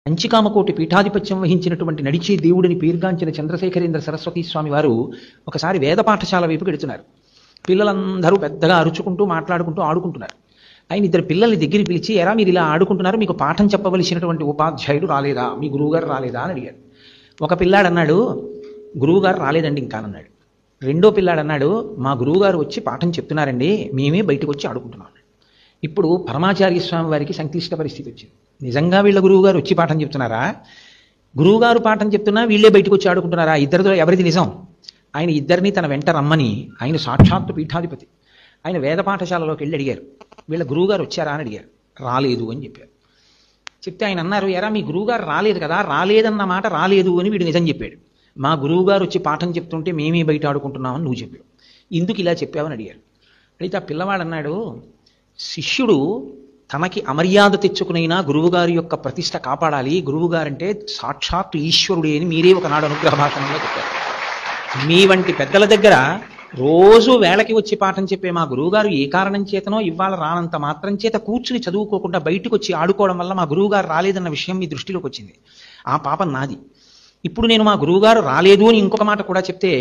కంచికామకోటి పీఠాధిపత్యం వహించినటువంటి నడిచే దేవుడిని పేర్గాంచిన చంద్రశేఖరేంద్ర సరస్వతి స్వామి వారు ఒకసారి వేద పాఠశాల వైపుకి వెడుతున్నారు. పిల్లలందరూ పెద్దగా అరుచుకుంటూ మాట్లాడుకుంటూ ఆడుకుంటున్నారు. ఆయన ఇద్దరు పిల్లల్ని దగ్గరికి పిలిచి, ఎరా మీరు ఇలా ఆడుకుంటున్నారు, మీకు పాఠం చెప్పవలసినటువంటి ఉపాధ్యాయుడు రాలేదా, మీ గురువుగారు రాలేదా అని అడిగారు. ఒక పిల్లాడు అన్నాడు, గురువుగారు రాలేదండి ఇంకా అన్నాడు. రెండో పిల్లాడు అన్నాడు, మా గురువుగారు వచ్చి పాఠం చెప్తున్నారండి, మేమే బయటకు వచ్చి ఆడుకుంటున్నాం. ఇప్పుడు పరమాచార్య స్వామి వారికి సంక్లిష్ట పరిస్థితి వచ్చింది. నిజంగా వీళ్ళ గురువుగారు వచ్చి పాఠం చెప్తున్నారా, గురువుగారు పాఠం చెప్తున్నా వీళ్ళే బయటకు వచ్చి ఆడుకుంటున్నారా, ఇద్దరితో ఎవరిది నిజం? ఆయన ఇద్దరిని తన వెంట రమ్మని, ఆయన సాక్షాత్తు పీఠాధిపతి, ఆయన వేద పాఠశాలలోకి వెళ్ళి అడిగారు, వీళ్ళ గురువుగారు వచ్చారా అని అడిగారు. రాలేదు అని చెప్పారు. చెప్తే ఆయన అన్నారు, ఎరా మీ గురువుగారు రాలేదు కదా, రాలేదన్న మాట రాలేదు అని వీడు నిజం చెప్పాడు. మా గురువుగారు వచ్చి పాఠం చెప్తుంటే మేమే బయట ఆడుకుంటున్నామని నువ్వు చెప్పావు, ఎందుకు ఇలా చెప్పావని అడిగారు. అయితే ఆ పిల్లవాడు అన్నాడు, శిష్యుడు తనకి అమర్యాద తెచ్చుకునైనా గురువుగారి యొక్క ప్రతిష్ట కాపాడాలి, గురువుగారంటే సాక్షాత్తు ఈశ్వరుడే అని మీరే ఒకనాడు అనుగ్రహ భాషణంలో చెప్పారు. మీ వంటి పెద్దల దగ్గర రోజు వేళకి వచ్చి పాఠం చెప్పే మా గురువుగారు ఏ కారణం చేతనో ఇవాళ రానంత మాత్రం చేత కూర్చుని చదువుకోకుండా బయటకు వచ్చి ఆడుకోవడం వల్ల మా గురువుగారు రాలేదన్న విషయం మీ దృష్టిలోకి వచ్చింది. ఆ పాపం నాది. ఇప్పుడు నేను మా గురువుగారు రాలేదు అని ఇంకొక మాట కూడా చెప్తే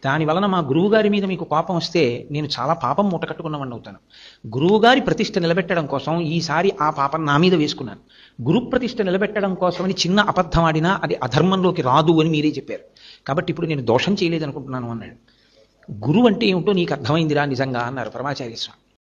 దాని వలన మా గురువుగారి మీద మీకు కోపం వస్తే నేను చాలా పాపం మూటకట్టుకున్నవాడిని అవుతాను. గురువుగారి ప్రతిష్ట నిలబెట్టడం కోసం ఈసారి ఆ పాపం నా మీద వేసుకున్నాను. గురు ప్రతిష్ట నిలబెట్టడం కోసమని చిన్న అబద్ధం ఆడినా అది అధర్మంలోకి రాదు అని మీరే చెప్పారు, కాబట్టి ఇప్పుడు నేను దోషం చేయలేదనుకుంటున్నాను అన్నాడు. గురువు అంటే ఏమిటో నీకు అర్థమైందిరా నిజంగా అన్నారు పరమాచార్య స్వామి.